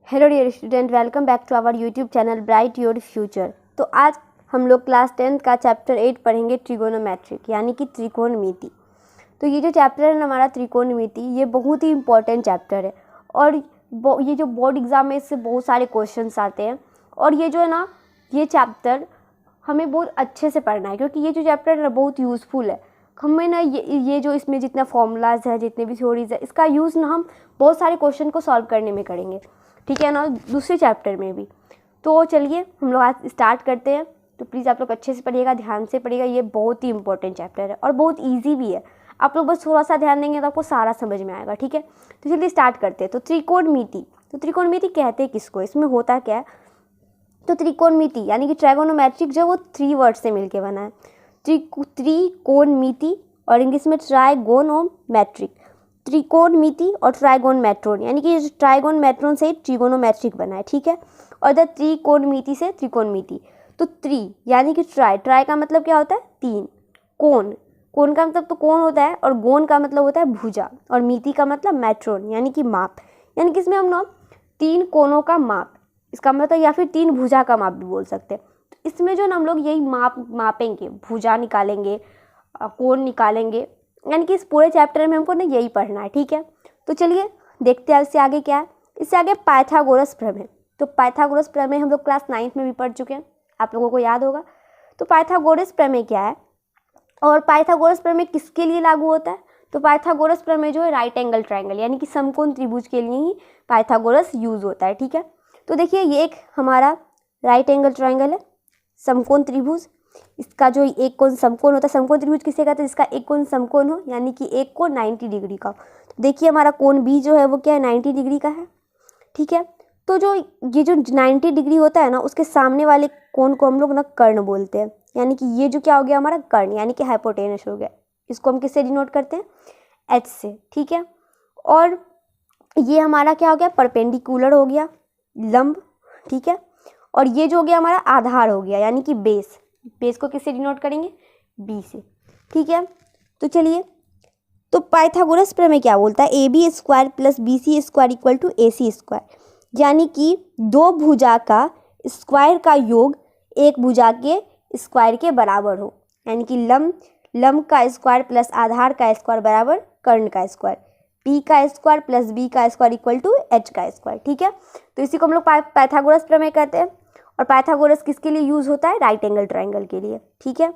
Hello dear student, welcome back to our YouTube channel bright your future. तो आज हम लोग क्लास 10th का चैप्टर 8 पढ़ेंगे ट्रिगोनोमेट्रिक यानी कि त्रिकोणमिति। तो ये जो चैप्टर है ना हमारा त्रिकोणमिति, ये बहुत ही इंपॉर्टेंट चैप्टर है और ये जो बोर्ड एग्ज़ाम में इससे बहुत सारे क्वेश्चंस आते हैं। और ये जो है ना, ये चैप्टर हमें बहुत अच्छे से पढ़ना है क्योंकि ये जो चैप्टर है ना बहुत यूज़फुल है। हमें ना ये जो इसमें जितना फॉर्मूलाज है, जितने भी थ्योरीज है, इसका यूज़ ना हम बहुत सारे क्वेश्चन को सॉल्व करने में करेंगे, ठीक है ना, दूसरे चैप्टर में भी। तो चलिए हम लोग आज स्टार्ट करते हैं। तो प्लीज़ आप लोग अच्छे से पढ़िएगा, ध्यान से पढ़िएगा। ये बहुत ही इंपॉर्टेंट चैप्टर है और बहुत ईजी भी है। आप लोग बस थोड़ा सा ध्यान देंगे तो आपको सारा समझ में आएगा, ठीक है। तो चलिए स्टार्ट करते हैं। तो त्रिकोणमिति कहते हैं किसको, इसमें होता क्या है। तो त्रिकोणमिति यानी कि ट्राइगोनोमेट्रिक जो वो 3 वर्ड से मिलके बना है। त्रिकोणमिति और इंग्लिश में ट्राइगोनोमेट्रिक। त्रिकोणमिति और ट्राइगोनमेट्रोन यानी कि ट्राइगोनमेट्रोन से ट्रिगोनोमेट्रिक बना है, ठीक है। और द त्रिकोणमिति से त्रिकोणमिति। तो त्रि यानी कि ट्राई का मतलब क्या होता है, 3। कोण का मतलब तो कोण होता है और गोन का मतलब होता है भुजा और मिति का मतलब मेट्रोन यानी कि माप। यानी कि इसमें हम ना 3 कोणों का माप, इसका मतलब, या फिर 3 भुजा का माप भी बोल सकते हैं। तो इसमें जो हम लोग यही मापेंगे, भुजा निकालेंगे, कोण निकालेंगे, यानी कि इस पूरे चैप्टर में हमको ना यही पढ़ना है, ठीक है। तो चलिए देखते हैं इससे आगे क्या है। इससे आगे पाइथागोरस प्रमेय। तो पाइथागोरस प्रमेय हम लोग क्लास 9th में भी पढ़ चुके हैं, आप लोगों को याद होगा। तो पाइथागोरस प्रमेय क्या है और पाइथागोरस प्रमेय किसके लिए लागू होता है। तो पाइथागोरस प्रमेय जो है राइट एंगल ट्राइंगल यानी कि समकोण त्रिभुज के लिए ही पाइथागोरस यूज होता है, ठीक है। तो देखिए ये एक हमारा राइट एंगल ट्राइंगल है, समकोण त्रिभुज। इसका जो एक कोण समकोण होता है, समकोण त्रिभुज किसे कहते हैं, जिसका एक कोण समकोण हो यानी कि एक कोण 90 डिग्री का हो। तो देखिए हमारा कोण बी जो है वो क्या है, 90 डिग्री का है, ठीक है। तो जो ये जो 90 डिग्री होता है ना, उसके सामने वाले कोण को हम लोग ना कर्ण बोलते हैं। यानी कि ये जो क्या हो गया हमारा कर्ण यानी कि हाइपोटेनस हो गया। इसको हम किससे डिनोट करते हैं, एच से, ठीक है। और ये हमारा क्या हो गया, परपेंडिकुलर हो गया, लंब, ठीक है। और ये जो हो गया हमारा आधार हो गया यानी कि बेस को किससे डिनोट करेंगे, बी से, ठीक है। तो चलिए, तो पाइथागोरस प्रमेय क्या बोलता है, AB square plus BC square equal to AC square. यानी कि 2 भुजा का स्क्वायर का योग एक भुजा के स्क्वायर के बराबर हो। यानी कि लंब का स्क्वायर प्लस आधार का स्क्वायर बराबर कर्ण का स्क्वायर। P का स्क्वायर प्लस B का स्क्वायर इक्वल टू H का स्क्वायर, ठीक है। तो इसी को हम लोग पाइथागोरस प्रमेय कहते हैं। और पाइथागोरस किसके लिए यूज होता है, राइट एंगल ट्राइंगल के लिए, ठीक है।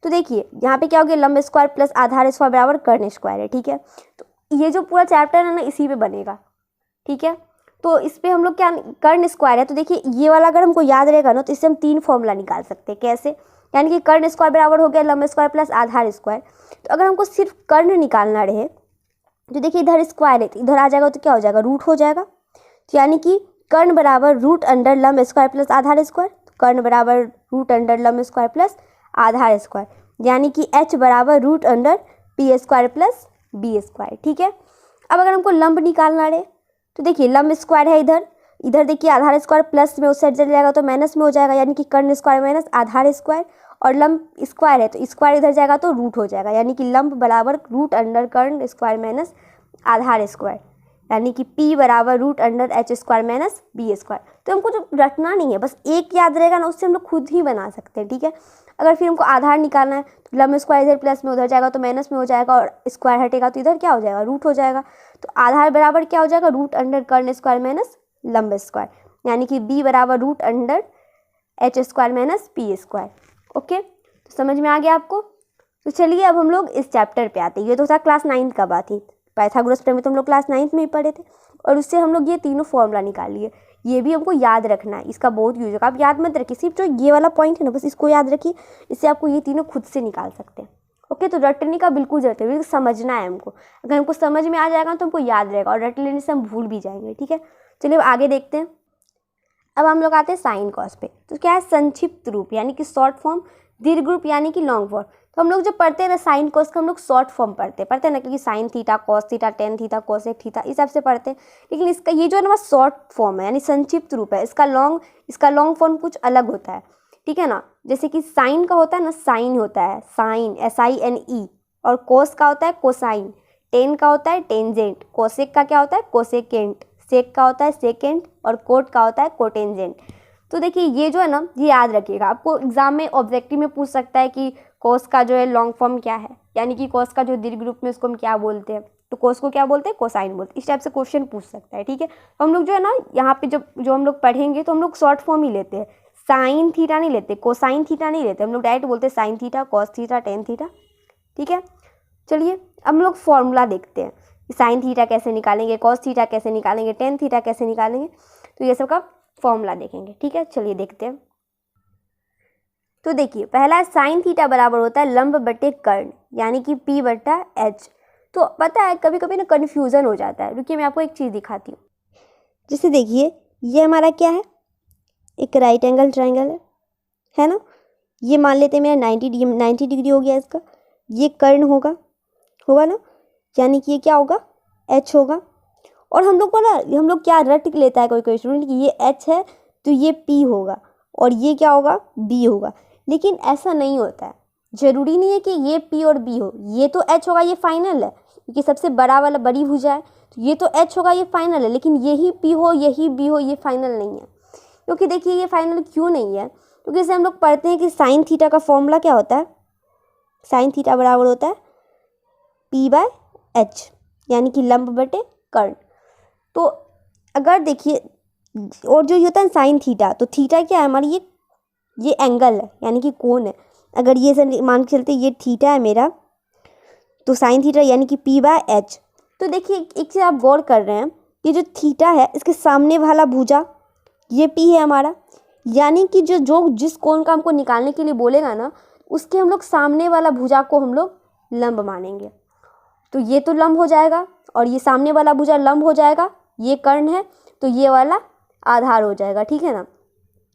तो देखिए यहाँ पे क्या हो गया, लंब स्क्वायर प्लस आधार स्क्वायर बराबर कर्ण स्क्वायर है, ठीक है। तो ये जो पूरा चैप्टर है ना इसी पे बनेगा, ठीक है। तो इस पे हम लोग क्या, कर्ण स्क्वायर है। तो देखिए ये वाला अगर हमको याद रहेगा ना तो इससे हम 3 फॉर्मूला निकाल सकते हैं। कैसे, यानी कि कर्ण स्क्वायर बराबर हो गया लंब स्क्वायर प्लस आधार स्क्वायर। तो अगर हमको सिर्फ कर्ण निकालना रहे तो देखिए इधर स्क्वायर है तो इधर आ जाएगा, तो क्या हो जाएगा, रूट हो जाएगा। तो यानी कि कर्ण बराबर रूट अंडर लंब स्क्वायर प्लस आधार स्क्वायर। कर्ण बराबर रूट अंडर लंब स्क्वायर प्लस आधार स्क्वायर, यानी कि H बराबर root under P square plus B square, ठीक है। अब अगर हमको लंब निकालना रहे तो देखिए लंब स्क्वायर है इधर देखिए आधार स्क्वायर प्लस में उस साइड चले जाएगा तो माइनस में हो जाएगा, यानी कि कर्ण स्क्वायर माइनस आधार स्क्वायर। और लंब स्क्वायर है तो स्क्वायर इधर जाएगा तो रूट हो जाएगा, यानी कि लंब बराबर रूट अंडर कर्ण स्क्वायर माइनस आधार स्क्वायर, यानी कि P बराबर root under H square minus B square. तो हमको जो रटना नहीं है, बस एक याद रहेगा ना, उससे हम लोग खुद ही बना सकते हैं, ठीक है। अगर फिर हमको आधार निकालना है तो लंब स्क्वायर इधर प्लस में उधर जाएगा तो माइनस में हो जाएगा और स्क्वायर हटेगा तो इधर क्या हो जाएगा, रूट हो जाएगा। तो आधार बराबर क्या हो जाएगा, रूट अंडर कर्ण स्क्वायर माइनस लंब स्क्वायर, यानी कि B बराबर root under H square minus P square. Okay, तो समझ में आ गया आपको। तो चलिए अब हम लोग इस चैप्टर पे आते हैं। ये तो था क्लास 9th का बात ही, पाइथागोरस प्रमेय तो हम लोग क्लास 9th में ही पढ़े थे और उससे हम लोग ये तीनों फॉर्मूला निकाल लिए। ये भी हमको याद रखना है, इसका बहुत यूज होगा। आप याद मत रखिए, सिर्फ जो ये वाला पॉइंट है ना बस इसको याद रखिए, इससे आपको ये तीनों खुद से निकाल सकते हैं। ओके, तो रटने का बिल्कुल जरूरत है, समझना है हमको। अगर हमको समझ में आ जाएगा तो हमको याद रहेगा और रट लेने से हम भूल भी जाएंगे, ठीक है। चलिए अब आगे देखते हैं। अब हम लोग आते हैं साइन कॉस पे। तो क्या है, संक्षिप्त रूप यानी कि शॉर्ट फॉर्म, दीर्घ रूप यानी कि लॉन्ग फॉर्म। तो हम लोग जो पढ़ते हैं ना साइन कॉस का हम लोग शॉर्ट फॉर्म पढ़ते हैं ना, क्योंकि sine theta, cos theta, tan theta, cosec theta, इस हिसाब से पढ़ते हैं। लेकिन इसका ये जो है ना शॉर्ट फॉर्म है यानी संक्षिप्त रूप है। इसका लॉन्ग फॉर्म कुछ अलग होता है, ठीक है ना। जैसे कि साइन का होता है ना, साइन होता है साइन, SINE। और कोस का होता है कोसाइन। टेन का होता है टेंजेंट। कोसेक का क्या होता है, कोसेकेंट। सेक का होता है सेकेंड और कोट का होता है कोटेंजेंट। तो देखिए ये जो है ना, ये याद रखिएगा, आपको एग्जाम में ऑब्जेक्टिव में पूछ सकता है कि कोस का जो है लॉन्ग फॉर्म क्या है, यानी कि कोस का जो दीर्घ रूप में उसको हम क्या बोलते हैं, तो कोस को क्या बोलते हैं, कोसाइन बोलते हैं। इस टाइप से क्वेश्चन पूछ सकता है, ठीक है। तो हम लोग जो है ना यहाँ पे जो हम लोग पढ़ेंगे तो हम लोग शॉर्ट फॉर्म ही लेते हैं, साइन थीटा नहीं लेते, कोसाइन थीटा नहीं लेते, हम लोग डायरेक्ट बोलते हैं sine theta, cos theta, tan theta, ठीक है। चलिए अब हम लोग फॉर्मूला देखते हैं, साइन थीटा कैसे निकालेंगे, कॉस थीटा कैसे निकालेंगे, टेन थीटा कैसे निकालेंगे, तो ये सब का फॉर्मूला देखेंगे, ठीक है। चलिए देखते हैं। तो देखिए पहला साइन थीटा बराबर होता है लंब बटे कर्ण, यानी कि P बटा H। तो पता है कभी कभी ना कन्फ्यूज़न हो जाता है, रुकिए मैं आपको एक चीज़ दिखाती हूँ। जैसे देखिए ये हमारा क्या है, एक राइट एंगल ट्राइंगल है ना, ये मान लेते हैं मेरा 90 डिग्री हो गया इसका, ये कर्ण होगा ना, यानी कि ये क्या होगा, H होगा। और हम लोग क्या रट लेता है कोई स्टूडेंट कि ये H है तो ये P होगा और ये क्या होगा, B होगा, लेकिन ऐसा नहीं होता है। ज़रूरी नहीं है कि ये P और B हो, ये तो H होगा, ये फाइनल है क्योंकि सबसे बड़ा वाला बड़ी भुजा है, तो ये तो H होगा, ये फाइनल है, लेकिन यही P हो यही B हो, ये फाइनल नहीं है। क्योंकि देखिए ये फाइनल क्यों नहीं है, क्योंकि जैसे हम लोग पढ़ते हैं कि साइन थीटा का फॉर्मूला क्या होता है, साइन थीटा बराबर होता है P बाय H, यानी कि लंब बटे कर्ण। तो अगर देखिए, और जो होता है साइन थीटा, तो थीटा क्या है हमारी, ये एंगल है, यानी कि कोण है। अगर ये से मान के चलते ये थीटा है मेरा, तो साइन थीटा यानी कि P बाय H। तो देखिए एक चीज़ आप गौर कर रहे हैं, ये जो थीटा है इसके सामने वाला भुजा ये P है हमारा, यानी कि जो जिस कोण का हमको निकालने के लिए बोलेगा ना, उसके हम लोग सामने वाला भुजा को हम लोग लंब मानेंगे। तो ये तो लंब हो जाएगा और ये सामने वाला भुजा लंब हो जाएगा, ये कर्ण है तो ये वाला आधार हो जाएगा, ठीक है ना।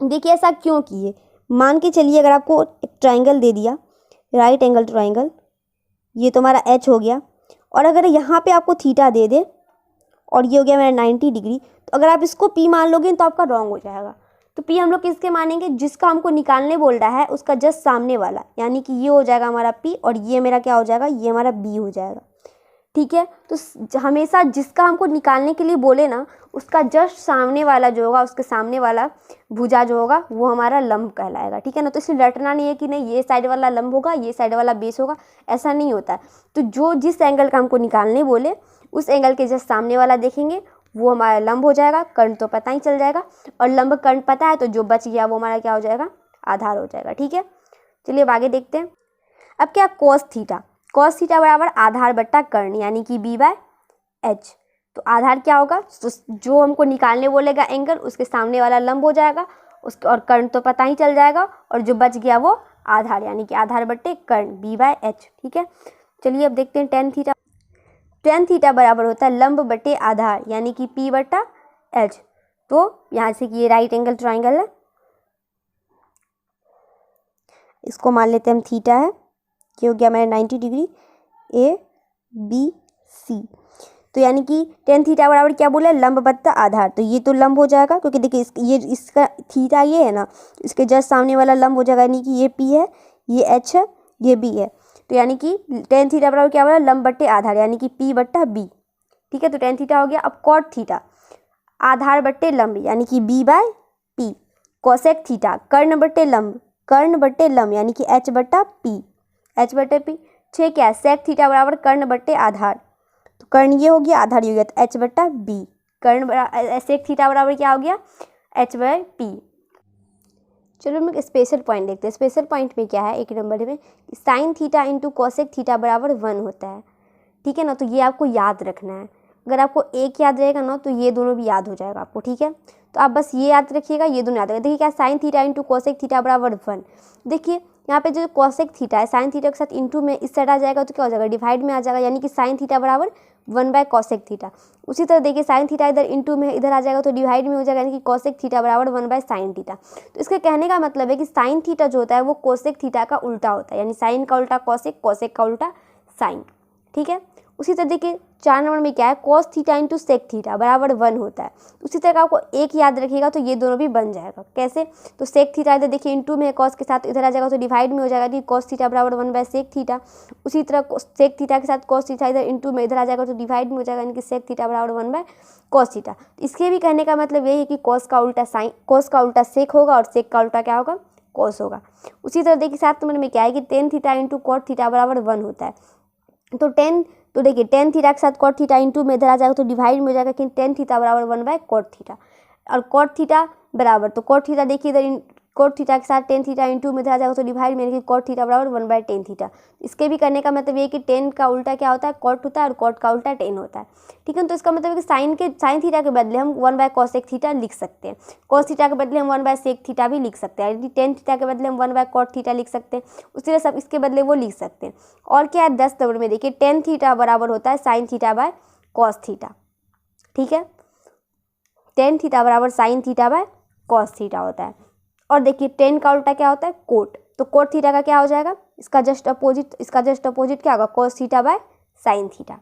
देखिए ऐसा क्यों किए, मान के चलिए अगर आपको एक ट्राइंगल दे दिया, राइट एंगल ट्राइंगल, ये तो हमारा H हो गया, और अगर यहाँ पे आपको थीटा दे दे और ये हो गया मेरा 90 डिग्री, तो अगर आप इसको P मान लोगे तो आपका रॉन्ग हो जाएगा। तो P हम लोग किसके मानेंगे, जिसका हमको निकालने बोल रहा है उसका जस्ट सामने वाला, यानी कि ये हो जाएगा हमारा P और ये मेरा क्या हो जाएगा, ये हमारा B हो जाएगा, ठीक है। तो हमेशा जिसका हमको निकालने के लिए बोले ना, उसका जस्ट सामने वाला जो होगा, उसके सामने वाला भुजा जो होगा वो हमारा लंब कहलाएगा, ठीक है ना। तो इसलिए रटना नहीं है कि नहीं ये साइड वाला लंब होगा ये साइड वाला बेस होगा, ऐसा नहीं होता है। तो जो जिस एंगल का हमको निकालने बोले उस एंगल के जस्ट सामने वाला देखेंगे वो हमारा लंब हो जाएगा, कर्ण तो पता ही चल जाएगा, और लंब कर्ण पता है तो जो बच गया वो हमारा क्या हो जाएगा, आधार हो जाएगा, ठीक है। चलिए अब आगे देखते हैं। अब क्या, कॉस थीटा बराबर आधार बट्टा कर्ण, यानी कि B बाय H। तो आधार क्या होगा, तो जो हमको निकालने बोलेगा एंगल उसके सामने वाला लंब हो जाएगा, उसके और कर्ण तो पता ही चल जाएगा, और जो बच गया वो आधार, यानी कि आधार बट्टे कर्ण B बाय H, ठीक है। चलिए अब देखते हैं टेन थीटा बराबर होता है लंब बटे आधार, यानी कि P बटा H। तो यहाँ से कि ये राइट एंगल ट्राइंगल है, इसको मान लेते हैं हम थीटा है, ये हो गया मेरा 90 डिग्री ABC। तो यानी कि टेन थीटा बराबर क्या बोला, लंब बट्टा आधार, तो ये तो लंब हो जाएगा क्योंकि देखिए इसका थीटा ये है ना, इसके जस्ट सामने वाला लंब हो जाएगा, यानी कि ये P है, ये H है, ये B है। तो यानी कि टेन थीटा बराबर क्या बोला, लंब बट्टे आधार, यानी कि P बट्टा B, ठीक है। तो टेन थीटा हो गया। अब कॉट थीटा आधार बट्टे लंब, यानी कि B by P। Cosec theta कर्ण बट्टे लंब, यानी कि H बट्टा H बट्टे P। ठीक है, सेक थीटा बराबर कर्ण बट्टे आधार, तो कर्ण ये हो गया, आधार ये हो गया, तो H बट्टा B। सेक थीटा बराबर क्या हो गया, H बाय P। चलो हम एक स्पेशल पॉइंट देखते हैं। स्पेशल पॉइंट में क्या है, एक नंबर में sine theta into cosec theta बराबर 1 होता है, ठीक है ना। तो ये आपको याद रखना है, अगर आपको एक याद रहेगा ना तो ये दोनों भी याद हो जाएगा आपको, ठीक है। तो आप बस ये याद रखिएगा, ये दोनों याद रखिएगा। देखिए क्या, sine theta into cosec theta बराबर 1। देखिए यहाँ पे जो कोसेक थीटा है साइन थीटा के साथ इंटू में इस साइड आ जाएगा तो क्या हो जाएगा, डिवाइड में आ जाएगा, यानी कि साइन थीटा बराबर 1 बाय कोसेक थीटा। उसी तरह देखिए साइन थीटा इधर इंटू में इधर आ जाएगा तो डिवाइड में हो जाएगा, यानी कि कोसेक थीटा बराबर 1 बाय साइन थीटा। तो इसके कहने का मतलब है कि साइन थीटा जो होता है वो कोसेक थीटा का उल्टा होता है, यानी साइन का उल्टा कोसेक, कोसेक का उल्टा साइन, ठीक है। उसी तरह देखिए 4 नंबर में क्या है, cos theta into sec theta बराबर 1 होता है। उसी तरह का आपको एक याद रखिएगा तो ये दोनों भी बन जाएगा। कैसे, तो सेक थीटा इधर देखिए इंटू में कॉस के साथ इधर आ जाएगा तो डिवाइड में हो जाएगा, कॉस थीटा बराबर 1/सेक थीटा। उसी तरह सेक थीटा के साथ कॉस थीटा इधर इंटू में इधर आ जाएगा तो डिवाइड में हो जाएगा, यानी कि सेक थीटा बराबर 1/कॉस थीटा। इसके भी कहने का मतलब यही है कि कॉस का उल्टा साइन, कॉस का उल्टा सेक होगा और सेक का उल्टा क्या होगा, कॉस होगा। उसी तरह देखिए 7 नंबर में क्या है कि tan theta into cot theta बराबर 1 होता है। तो देखिए टेन थीटा के साथ कॉट थीटा इंटू में इधर आ जाएगा तो डिवाइड में हो जाएगा कि टेन थीटा बराबर 1/कॉट थीटा। और कॉट थीटा बराबर, तो कॉट थीटा देखिए इधर कॉट थीटा के साथ टेन थीटा इंटू में इधर आ जाएगा तो डिवाइड में, यानी कि कॉट थीटा बराबर 1/टेन थीटा। इसके भी करने का मतलब ये कि टेन का उल्टा क्या होता है, कॉट होता है, और कॉट का उल्टा टेन होता है। ठीक है, तो इसका मतलब है कि साइन थीटा के बदले हम 1/कॉसेक थीटा लिख सकते हैं, कॉस थीटा के बदले हम 1/सेक थीटा भी लिख सकते हैं, यदि टेन थीटा के बदले हम 1/कॉट थीटा लिख सकते हैं, उसी तरह सब इसके बदले वो लिख सकते हैं। और क्या है 10 नंबर में देखिए टेन थीटा बराबर होता है sine theta by cos theta. ठीक है, टेन थीटा बराबर sine theta by cos theta होता है। और देखिए टेन का उल्टा क्या होता है, कोट, तो कोट थीटा का क्या हो जाएगा, इसका जस्ट अपोजिट क्या होगा, cos theta by sine theta.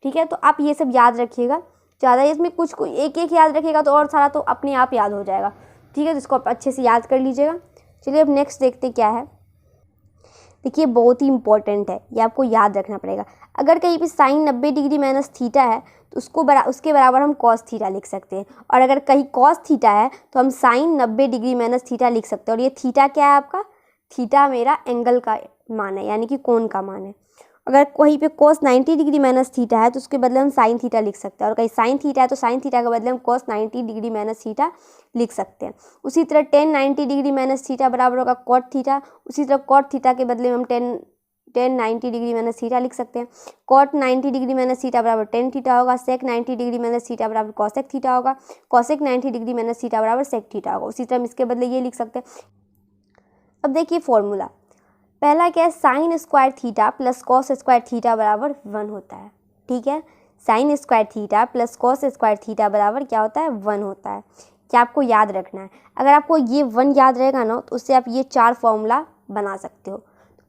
ठीक है, तो आप ये सब याद रखिएगा, ज़्यादा इसमें कुछ एक एक याद रखिएगा तो और सारा तो अपने आप याद हो जाएगा। ठीक है, तो इसको आप अच्छे से याद कर लीजिएगा। चलिए अब नेक्स्ट देखते क्या है। देखिए बहुत ही इंपॉर्टेंट है, ये आपको याद रखना पड़ेगा। अगर कहीं पे साइन 90 डिग्री माइनस थीटा है तो उसके बराबर हम कॉस थीटा लिख सकते हैं, और अगर कहीं कॉस थीटा है तो हम साइन 90 डिग्री माइनस थीटा लिख सकते हैं। और ये थीटा क्या है आपका, थीटा मेरा एंगल का मान है, यानी कि कोण का मान है। अगर कहीं पे कॉस 90 डिग्री माइनस थीटा है तो उसके बदले हम साइन थीटा लिख सकते हैं, और कहीं साइन थीटा है तो साइन थीटा के बदले हम कॉस 90 डिग्री माइनस थीटा लिख सकते हैं। उसी तरह टेन 90 डिग्री माइनस थीटा बराबर होगा कॉट थीटा, उसी तरह कॉट थीटा के बदले में हम टेन 90 डिग्री माइनस थीटा लिख सकते हैं। कॉट 90 डिग्री माइनस थीटा बराबर टेन थीटा होगा, सेक 90 डिग्री माइनस थीटा बराबर कॉसेक थीटा होगा, कॉसेक 90 डिग्री माइनस थीटा बराबर सेक थीटा होगा। उसी तरह हम इसके बदले ये लिख सकते हैं। अब देखिए फॉर्मूला, पहला क्या है, sine square theta plus cos square theta बराबर 1 होता है। ठीक है, sine square theta plus cos square theta बराबर क्या होता है, 1 होता है। क्या आपको याद रखना है, अगर आपको ये 1 याद रहेगा ना तो उससे आप ये 4 फॉर्मूला बना सकते हो।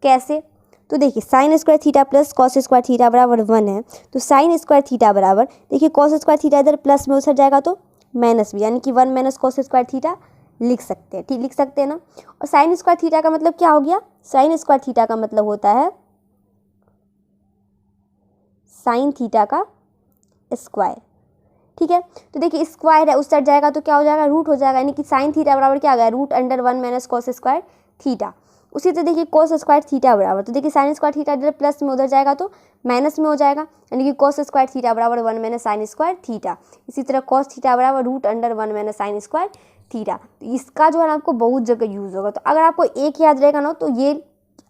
कैसे, तो देखिए sine square theta plus cos square theta बराबर 1 है, तो साइन स्क्वायर थीटा बराबर देखिए कॉस स्क्वायर थीटा इधर प्लस में उतर जाएगा तो माइनस भी, यानी कि 1 माइनस कॉस स्क्वायर थीटा लिख सकते हैं। ठीक, लिख सकते हैं ना। और साइन स्क्वायर थीटा का मतलब क्या हो गया, साइन स्क्वायर थीटा का मतलब होता है साइन थीटा का स्क्वायर। ठीक है, तो देखिए स्क्वायर है उस साइड जाएगा तो क्या हो जाएगा, रूट हो जाएगा, यानी कि साइन थीटा बराबर क्या आ गया, √1 माइनस कॉस स्क्वायर थीटा। उसी तरह देखिए कॉस स्क्वायर थीटा बराबर, तो देखिए साइन स्क्वायर थीटा इधर प्लस में उधर जाएगा तो माइनस में हो जाएगा, यानी कि कॉस स्क्वायर थीटा बराबर 1 माइनस साइन स्क्वायर थीटा। इसी तरह कॉस थीटा बराबर √1 माइनस साइन स्क्वायर थीटा। तो इसका जो है ना आपको बहुत जगह यूज़ होगा, तो अगर आपको एक याद रहेगा ना तो ये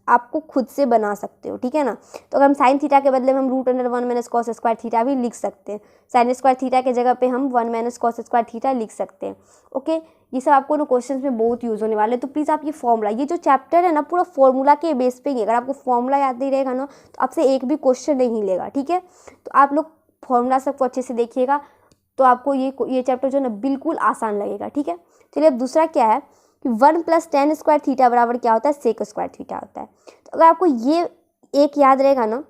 आपको खुद से बना सकते हो। ठीक है ना, तो अगर हम साइन थीटा के बदले में हम √1 माइनस कॉस स्क्वायर थीटा भी लिख सकते हैं, साइन स्क्वायर थीटा के जगह पे हम 1 माइनस कॉस स्क्वायर थीटा लिख सकते हैं। ओके, ये सब आपको ना क्वेश्चन में बहुत यूज़ होने वाले, तो प्लीज़ आप ये फॉर्मूला, ये जो चैप्टर है ना पूरा फॉर्मूला के बेस पे ही, अगर आपको फॉर्मूला याद नहीं रहेगा ना तो आपसे एक भी क्वेश्चन नहीं लेगा। ठीक है, तो आप लोग फॉर्मूला सबको अच्छे से देखिएगा तो आपको ये चैप्टर जो है ना बिल्कुल आसान लगेगा। ठीक है, चलिए अब दूसरा क्या है कि 1 + tan स्क्वायर थीटा बराबर क्या होता है, सेक स्क्वायर थीटा होता है। तो अगर आपको ये एक याद रहेगा ना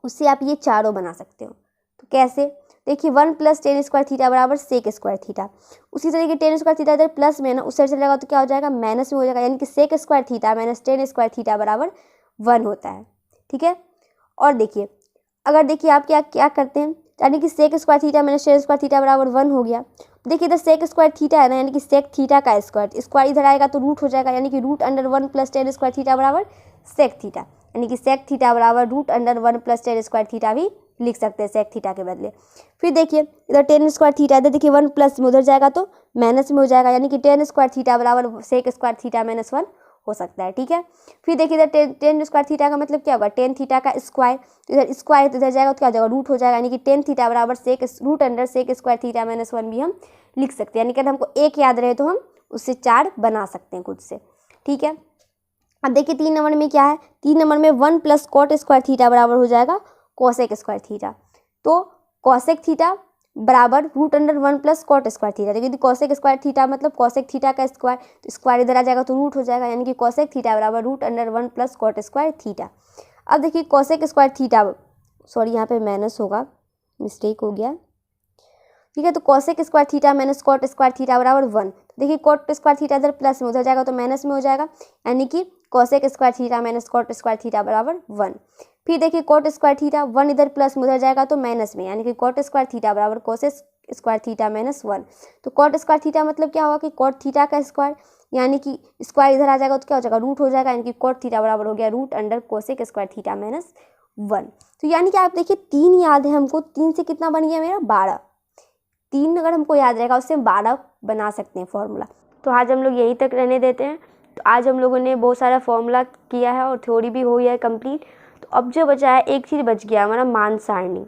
उससे आप ये चारों बना सकते हो। तो कैसे, देखिए 1 + tan स्क्वायर थीटा बराबर सेक स्क्वायर थीटा। उसी तरीके tan स्क्वायर थीटा इधर प्लस में ना उस साइड चलेगा तो क्या हो जाएगा, माइनस में हो जाएगा, यानी कि sec square theta minus tan square theta बराबर 1 होता है। ठीक है, और देखिए अगर देखिए आप क्या करते हैं, यानी कि sec square theta minus tan square theta बराबर 1 हो गया। देखिए इधर सेक स्क्वायर थीटा है ना, यानी कि सेक थीटा का स्क्वायर इधर आएगा तो रूट हो जाएगा, यानी कि √1 + tan स्क्वायर थीटा बराबर सेक थीटा, यानी कि सेक थीटा बराबर √1 + tan स्क्वायर थीटा भी लिख सकते हैं सेक थीटा के बदले। फिर देखिए इधर tan स्क्वायर थीटा, इधर देखिए 1 प्लस में उधर जाएगा तो माइनस में हो जाएगा, यानी कि tan स्क्वायर थीटा बराबर सेक स्क्वायर थीटा -1 हो सकता है। ठीक है, फिर देखिए इधर tan स्क्वायर थीटा का मतलब क्या होगा, tan थीटा का स्क्वायर, तो इधर स्क्वायर तो इधर जाएगा तो क्या हो जाएगा, रूट हो जाएगा, यानी कि tan थीटा बराबर सेक स्क्वायर थीटा -1 भी हम लिख सकते हैं। यानी कि अगर हमको एक याद रहे तो हम उससे 4 बना सकते हैं खुद से। ठीक है, अब देखिए 3 नंबर में क्या है, 3 नंबर में 1 + कॉट स्क्वायर थीटा बराबर हो जाएगा कॉसेक स्क्वायर थीटा। तो कॉसेक थीटा बराबर √1 + कॉट स्क्वायर थीटा। देखिए कॉसेक स्क्वायर थीटा मतलब कॉसेक थीटा का स्क्वायर, तो स्क्वायर इधर आ जाएगा तो रूट हो जाएगा, यानी कि कॉसेक थीटा बराबर √1 + कॉट स्क्वायर थीटा। अब देखिए कॉसेक स्क्वायर थीटा सॉरी यहाँ पे माइनस होगा, मिस्टेक हो गया, ठीक है। तो cosec square theta minus cot square theta बराबर 1। देखिए कॉट स्क्वायर थीटा इधर प्लस में, उधर जाएगा तो माइनस में हो जाएगा, यानी कि cosec square theta minus cot square theta बराबर 1। फिर देखिए कॉट स्क्वायर थीटा 1 इधर प्लस में, उधर जाएगा तो माइनस में, यानी कि कॉट स्क्वायर थीटा बराबर कोसेक स्क्वायर थीटा माइनस 1। तो कॉट स्क्वायर थीटा मतलब क्या होगा कि कॉट थीटा का स्क्वायर, यानी कि स्क्वायर इधर आ जाएगा तो क्या हो जाएगा, रूट हो जाएगा, यानी कि कॉट थीटा बराबर हो गया root under cosec square theta minus 1। तो यानी कि आप देखिए 3 याद है हमको, 3 से कितना बन गया मेरा 12। 3 अगर हमको याद रहेगा उससे हम 12 बना सकते हैं फॉर्मूला। तो आज हम लोग यहीं तक रहने देते हैं। तो आज हम लोगों ने बहुत सारा फॉर्मूला किया है और थ्योरी भी हो गया है कंप्लीट। तो अब जो बचा है एक चीज़ बच गया हमारा मान सारणी।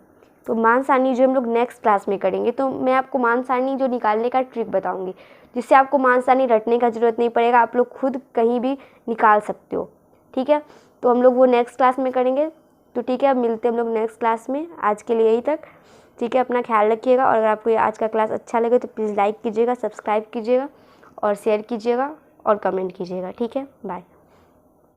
तो मान सारणी जो हम लोग नेक्स्ट क्लास में करेंगे। तो मैं आपको मान सारणी जो निकालने का ट्रिक बताऊंगी, जिससे आपको मान सारणी रटने का ज़रूरत नहीं पड़ेगा, आप लोग खुद कहीं भी निकाल सकते हो, ठीक है। तो हम लोग वो नेक्स्ट क्लास में करेंगे। तो ठीक है, अब मिलते हैं हम लोग नेक्स्ट क्लास में। आज के लिए यही तक, ठीक है। अपना ख्याल रखिएगा और अगर आपको ये आज का क्लास अच्छा लगे तो प्लीज़ लाइक कीजिएगा, सब्सक्राइब कीजिएगा और शेयर कीजिएगा और कमेंट कीजिएगा, ठीक है। बाय।